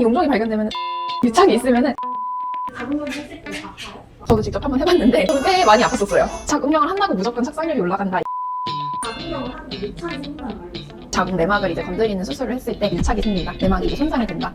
용종이 발견되면 유착이 있으면은 자궁경을 했을 때 아파요? 저도 직접 한번 해봤는데 저는 꽤 많이 아팠었어요. 자궁경을 한다고 무조건 착상률이 올라간다. 자궁경을 하는데 유착이 생긴다는 말이 있어요? 자궁 내막을 이제 건드리는 수술을 했을 때 유착이 생긴다. 내막이 이제 손상이 된다.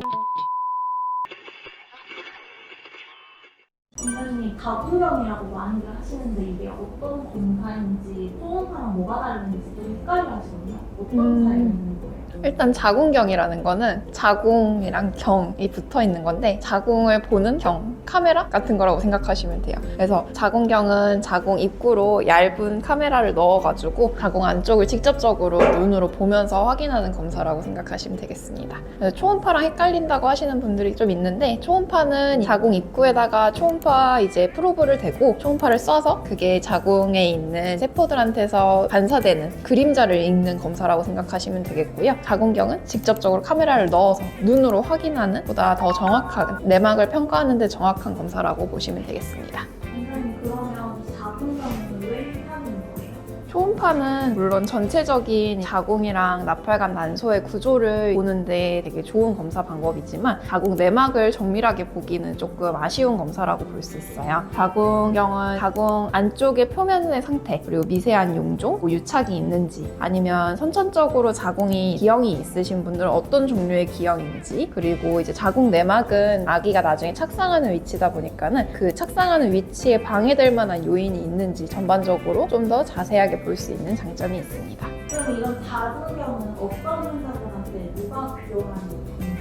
원장님 자궁경이라고 많이들 하시는데 이게 어떤 검사인지 초음파랑 뭐가 다른지 좀 헷갈려 하시거든요. 어떤 차이가 있는 거예요? 일단 자궁경이라는 거는 자궁이랑 경이 붙어 있는 건데 자궁을 보는 경, 카메라 같은 거라고 생각하시면 돼요. 그래서 자궁경은 자궁 입구로 얇은 카메라를 넣어가지고 자궁 안쪽을 직접적으로 눈으로 보면서 확인하는 검사라고 생각하시면 되겠습니다. 그래서 초음파랑 헷갈린다고 하시는 분들이 좀 있는데 초음파는 자궁 입구에다가 초음파 이제 프로브를 대고 초음파를 쏴서 그게 자궁에 있는 세포들한테서 반사되는 그림자를 읽는 검사라고 생각하시면 되겠고요. 자궁경은 직접적으로 카메라를 넣어서 눈으로 확인하는 보다 더 정확한 내막을 평가하는 데 정확한 검사라고 보시면 되겠습니다. 원장님 그러면 자궁경은 왜 하는 거예요? 초음파는 물론 전체적인 자궁이랑 나팔관 난소의 구조를 보는데 되게 좋은 검사 방법이지만 자궁 내막을 정밀하게 보기는 조금 아쉬운 검사라고 볼 수 있어요. 자궁경은 자궁 안쪽의 표면의 상태 그리고 미세한 용종, 뭐 유착이 있는지 아니면 선천적으로 자궁이 기형이 있으신 분들은 어떤 종류의 기형인지 그리고 이제 자궁 내막은 아기가 나중에 착상하는 위치다 보니까는 그 착상하는 위치에 방해될 만한 요인이 있는지 전반적으로 좀 더 자세하게 볼 수 있는 장점이 있습니다. 그럼 이런 자궁경은 어떤 환자들한테 누가 필요한 검사인 거예요?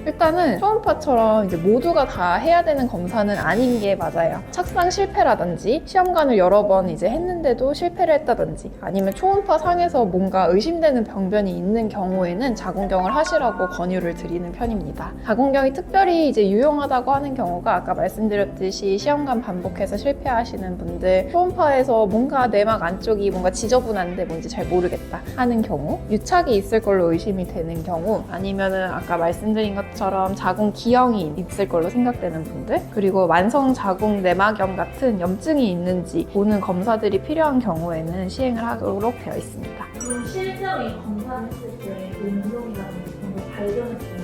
일단은 초음파처럼 이제 모두가 다 해야 되는 검사는 아닌 게 맞아요. 착상 실패라든지 시험관을 여러 번 이제 했는데도 실패를 했다든지 아니면 초음파 상에서 뭔가 의심되는 병변이 있는 경우에는 자궁경을 하시라고 권유를 드리는 편입니다. 자궁경이 특별히 이제 유용하다고 하는 경우가 아까 말씀드렸듯이 시험관 반복해서 실패하시는 분들, 초음파에서 뭔가 내막 안쪽이 뭔가 지저분한데 뭔지 잘 모르겠다 하는 경우, 유착이 있을 걸로 의심이 되는 경우, 아니면은 아까 말씀드린 것처럼 자궁 기형이 있을 걸로 생각되는 분들, 그리고 만성 자궁 내막염 같은 염증이 있는지 보는 검사들이 필요한 경우에는 시행을 하도록 되어 있습니다. 그럼 실제로 이 검사를 했을 때 용종이라든지 그런 걸 발견했을 때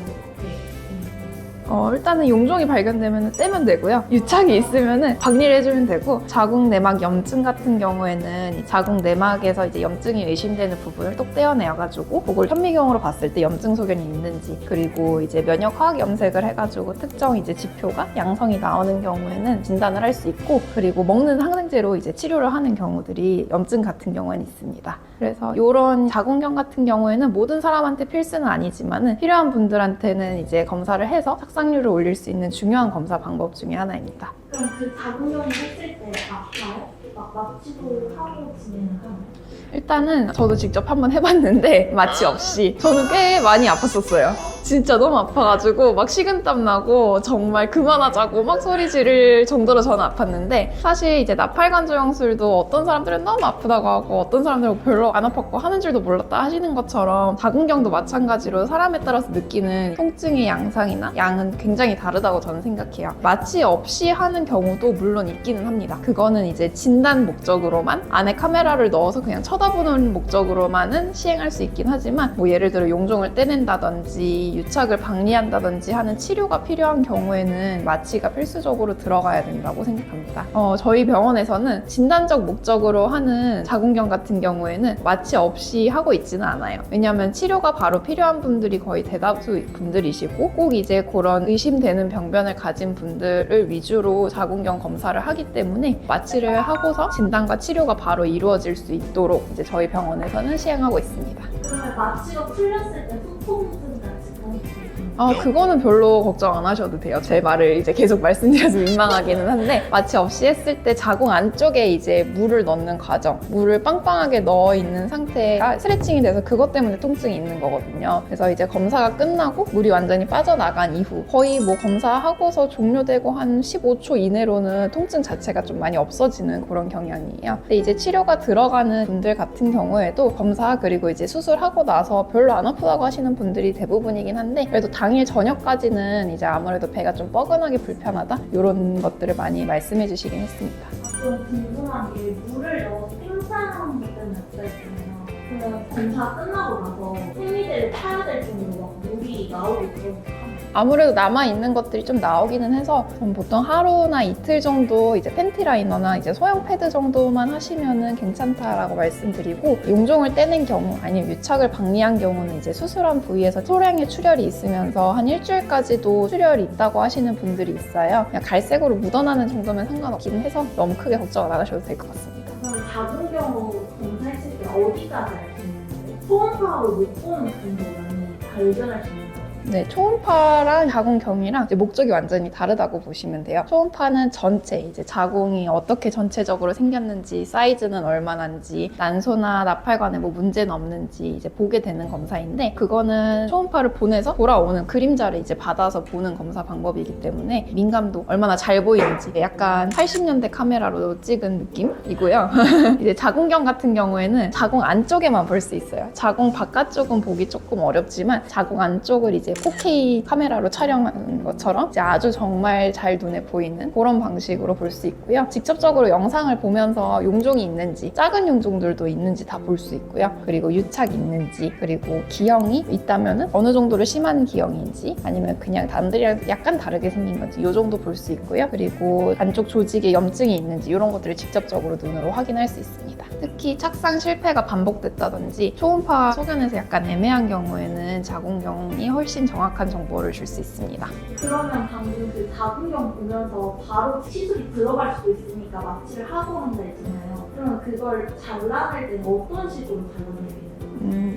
일단은 용종이 발견되면 떼면 되고요. 유착이 있으면 박리를 해주면 되고, 자궁 내막 염증 같은 경우에는 이 자궁 내막에서 이제 염증이 의심되는 부분을 똑 떼어내가지고 그걸 현미경으로 봤을 때 염증 소견이 있는지, 그리고 이제 면역 화학 염색을 해가지고 특정 이제 지표가 양성이 나오는 경우에는 진단을 할 수 있고, 그리고 먹는 항생제로 이제 치료를 하는 경우들이 염증 같은 경우에는 있습니다. 그래서 이런 자궁경 같은 경우에는 모든 사람한테 필수는 아니지만 필요한 분들한테는 이제 검사를 해서 착상률을 올릴 수 있는 중요한 검사 방법 중에 하나입니다. 그럼 그 자궁경을 했을 때 아파요? 막 마취도 하고 진행을 하나요? 일단은 저도 직접 한번 해봤는데 마취 없이 저는 꽤 많이 아팠었어요. 진짜 너무 아파가지고 막 식은땀 나고 정말 그만하자고 막 소리 지를 정도로 저는 아팠는데, 사실 이제 나팔관 조영술도 어떤 사람들은 너무 아프다고 하고 어떤 사람들은 별로 안 아팠고 하는 줄도 몰랐다 하시는 것처럼 자궁경도 마찬가지로 사람에 따라서 느끼는 통증의 양상이나 양은 굉장히 다르다고 저는 생각해요. 마취 없이 하는 경우도 물론 있기는 합니다. 그거는 이제 진단 목적으로만 안에 카메라를 넣어서 그냥 쳐다보는 목적으로만은 시행할 수 있긴 하지만, 뭐 예를 들어 용종을 떼낸다든지 유착을 박리한다든지 하는 치료가 필요한 경우에는 마취가 필수적으로 들어가야 된다고 생각합니다. 저희 병원에서는 진단적 목적으로 하는 자궁경 같은 경우에는 마취 없이 하고 있지는 않아요. 왜냐하면 치료가 바로 필요한 분들이 거의 대다수 분들이시고, 꼭 이제 그런 의심되는 병변을 가진 분들을 위주로 자궁경 검사를 하기 때문에 마취를 하고서 진단과 치료가 바로 이루어질 수 있도록 이제 저희 병원에서는 시행하고 있습니다. 그러면 마취가 풀렸을 때 후통증 같이 그런 게 있나요? 그거는 별로 걱정 안 하셔도 돼요. 제 말을 이제 계속 말씀드려서 민망하기는 한데, 마취 없이 했을 때 자궁 안쪽에 이제 물을 넣는 과정, 물을 빵빵하게 넣어 있는 상태가 스트레칭이 돼서 그것 때문에 통증이 있는 거거든요. 그래서 이제 검사가 끝나고 물이 완전히 빠져나간 이후 거의 뭐 검사하고서 종료되고 한 15초 이내로는 통증 자체가 좀 많이 없어지는 그런 경향이에요. 근데 이제 치료가 들어가는 분들 같은 경우에도 검사 그리고 이제 수술하고 나서 별로 안 아프다고 하시는 분들이 대부분이긴 한데, 그래도 당일 저녁까지는 이제 아무래도 배가 좀 뻐근하게 불편하다 이런 것들을 많이 말씀해 주시긴 했습니다. 가끔 궁금한 게 물을 넣어서 생산하는 것 때문에 없어졌잖아요. 그러면 검사 끝나고 나서 생리대를 타야 될 정도로 막 물이 나오고 그러니까 아무래도 남아있는 것들이 좀 나오기는 해서 전 보통 하루나 이틀 정도 이제 팬티 라이너나 이제 소형 패드 정도만 하시면은 괜찮다라고 말씀드리고, 용종을 떼는 경우 아니면 유착을 박리한 경우는 이제 수술한 부위에서 소량의 출혈이 있으면서 한 일주일까지도 출혈이 있다고 하시는 분들이 있어요. 그냥 갈색으로 묻어나는 정도면 상관없긴 해서 너무 크게 걱정 안 하셔도 될 것 같습니다. 그럼 작은 경우 검사했을 때 어디까지 알 수 있는 거예요? 초음파로 못 보는 정도는 발견할 수 있는 거예요? 네, 초음파랑 자궁경이랑 이제 목적이 완전히 다르다고 보시면 돼요. 초음파는 전체, 이제 자궁이 어떻게 전체적으로 생겼는지, 사이즈는 얼마나인지, 난소나 나팔관에 뭐 문제는 없는지 이제 보게 되는 검사인데, 그거는 초음파를 보내서 돌아오는 그림자를 이제 받아서 보는 검사 방법이기 때문에 민감도 얼마나 잘 보이는지, 약간 80년대 카메라로 찍은 느낌이고요. 이제 자궁경 같은 경우에는 자궁 안쪽에만 볼 수 있어요. 자궁 바깥쪽은 보기 조금 어렵지만 자궁 안쪽을 이제 4K 카메라로 촬영한 것처럼 이제 아주 정말 잘 눈에 보이는 그런 방식으로 볼 수 있고요. 직접적으로 영상을 보면서 용종이 있는지, 작은 용종들도 있는지 다 볼 수 있고요. 그리고 유착이 있는지, 그리고 기형이 있다면 어느 정도로 심한 기형인지, 아니면 그냥 남들이랑 약간 다르게 생긴 건지 이 정도 볼 수 있고요. 그리고 안쪽 조직에 염증이 있는지 이런 것들을 직접적으로 눈으로 확인할 수 있습니다. 특히 착상 실패가 반복됐다든지 초음파 소견에서 약간 애매한 경우에는 자궁경이 훨씬 정확한 정보를 줄 수 있습니다. 그러면 방금 그 자궁경 보면서 바로 시술이 들어갈 수도 있으니까 마취를 하고 한다 했잖아요. 그러면 그걸 잘라낼 때는 어떤 식으로 잘라내야 돼요?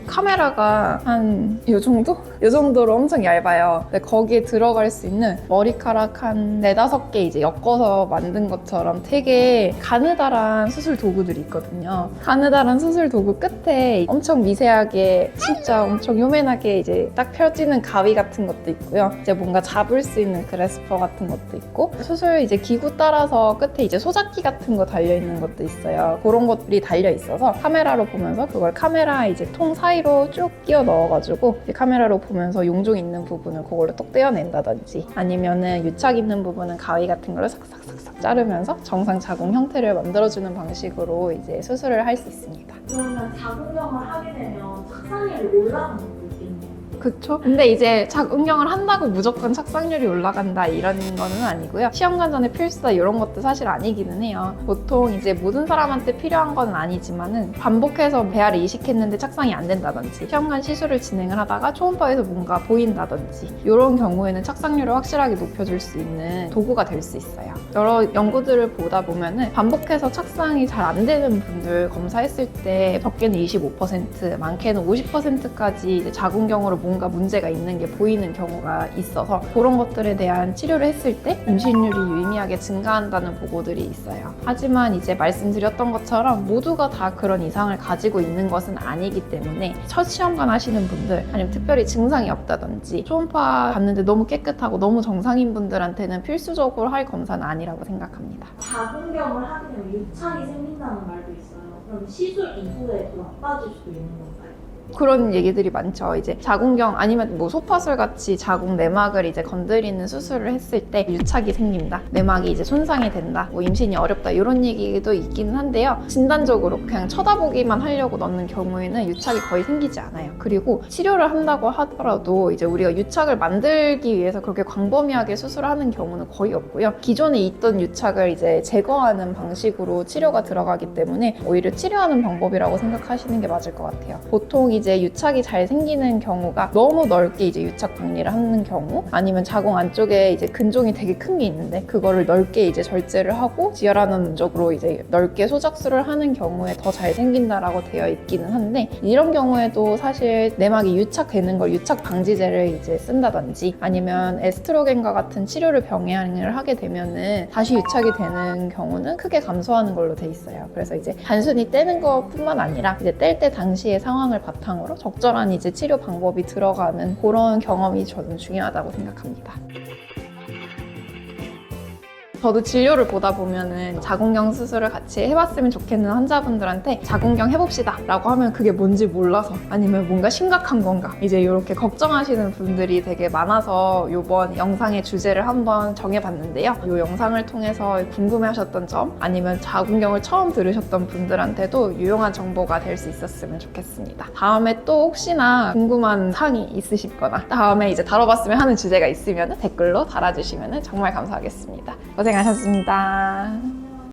카메라가 한 이 정도? 이 정도로 엄청 얇아요. 근데 거기에 들어갈 수 있는 머리카락 한 4-5개 이제 엮어서 만든 것처럼 되게 가느다란 수술 도구들이 있거든요. 가느다란 수술 도구 끝에 엄청 미세하게, 진짜 엄청 요맨하게 이제 딱 펴지는 가위 같은 것도 있고요. 이제 뭔가 잡을 수 있는 그래스퍼 같은 것도 있고, 수술 이제 기구 따라서 끝에 이제 소작기 같은 거 달려있는 것도 있어요. 그런 것들이 달려 있어서 카메라로 보면서 그걸 카메라 이제 통 사이로 쭉 끼워 넣어가지고 카메라로 보면서 용종 있는 부분을 그걸로 똑 떼어낸다든지, 아니면은 유착 있는 부분은 가위 같은 걸로 삭삭삭삭 자르면서 정상 자궁 형태를 만들어주는 방식으로 이제 수술을 할 수 있습니다. 그러면 자궁경을 하게 되면 착상률이 올라가는 것도 있겠네요. 그쵸? 근데 이제 자궁경을 한다고 무조건 착상률이 올라간다 이런 거는 아니고요. 시험관 전에 필수다 이런 것도 사실 아니기는 해요. 보통 이제 모든 사람한테 필요한 건 아니지만은 반복해서 배아를 이식했는데 착상이 안 된다든지, 시험관 시술을 진행을 하다가 초음파에서 뭔가 보인다든지, 이런 경우에는 착상률을 확실하게 높여줄 수 있는 도구가 될 수 있어요. 여러 연구들을 보다 보면은 반복해서 착상이 잘 안 되는 분들 검사했을 때 적게는 25%, 많게는 50%까지 이제 자궁경으로 뭔가 문제가 있는 게 보이는 경우가 있어서, 그런 것들에 대한 치료를 했을 때 임신율이 유의미하게 증가한다는 보고들이 있어요. 하지만 이제 말씀드렸던 것처럼 모두가 다 그런 이상을 가지고 있는 것은 아니기 때문에 첫 시험관 하시는 분들, 아니면 특별히 증상이 없다든지 초음파 봤는데 너무 깨끗하고 너무 정상인 분들한테는 필수적으로 할 검사는 아니라고 생각합니다. 자궁경을 하게 되면 유착이 생긴다는 말도 있어요. 그럼 시술 이후에 더 나빠질 수도 있는 건가요? 그런 얘기들이 많죠. 이제 자궁경 아니면 뭐 소파술 같이 자궁 내막을 이제 건드리는 수술을 했을 때 유착이 생긴다, 내막이 이제 손상이 된다, 뭐 임신이 어렵다 이런 얘기도 있기는 한데요. 진단적으로 그냥 쳐다보기만 하려고 넣는 경우에는 유착이 거의 생기지 않아요. 그리고 치료를 한다고 하더라도 이제 우리가 유착을 만들기 위해서 그렇게 광범위하게 수술을 하는 경우는 거의 없고요. 기존에 있던 유착을 이제 제거하는 방식으로 치료가 들어가기 때문에 오히려 치료하는 방법이라고 생각하시는 게 맞을 것 같아요. 보통 이제 유착이 잘 생기는 경우가 너무 넓게 이제 유착 박리를 하는 경우, 아니면 자궁 안쪽에 이제 근종이 되게 큰 게 있는데 그거를 넓게 이제 절제를 하고 지혈하는 목적으로 이제 넓게 소작술을 하는 경우에 더 잘 생긴다라고 되어 있기는 한데, 이런 경우에도 사실 내막이 유착되는 걸 유착 방지제를 이제 쓴다든지, 아니면 에스트로겐과 같은 치료를 병행을 하게 되면은 다시 유착이 되는 경우는 크게 감소하는 걸로 돼 있어요. 그래서 이제 단순히 떼는 것뿐만 아니라 이제 뗄 때 당시의 상황을 바탕으로 적절한 이제 치료 방법이 들어가는 그런 경험이 저는 중요하다고 생각합니다. 저도 진료를 보다 보면은 자궁경 수술을 같이 해봤으면 좋겠는 환자분들한테 자궁경 해봅시다 라고 하면 그게 뭔지 몰라서 아니면 뭔가 심각한 건가 이제 이렇게 걱정하시는 분들이 되게 많아서 이번 영상의 주제를 한번 정해봤는데요. 이 영상을 통해서 궁금해하셨던 점 아니면 자궁경을 처음 들으셨던 분들한테도 유용한 정보가 될 수 있었으면 좋겠습니다. 다음에 또 혹시나 궁금한 사항이 있으시거나 다음에 이제 다뤄봤으면 하는 주제가 있으면 댓글로 달아주시면 정말 감사하겠습니다. 고생하셨습니다.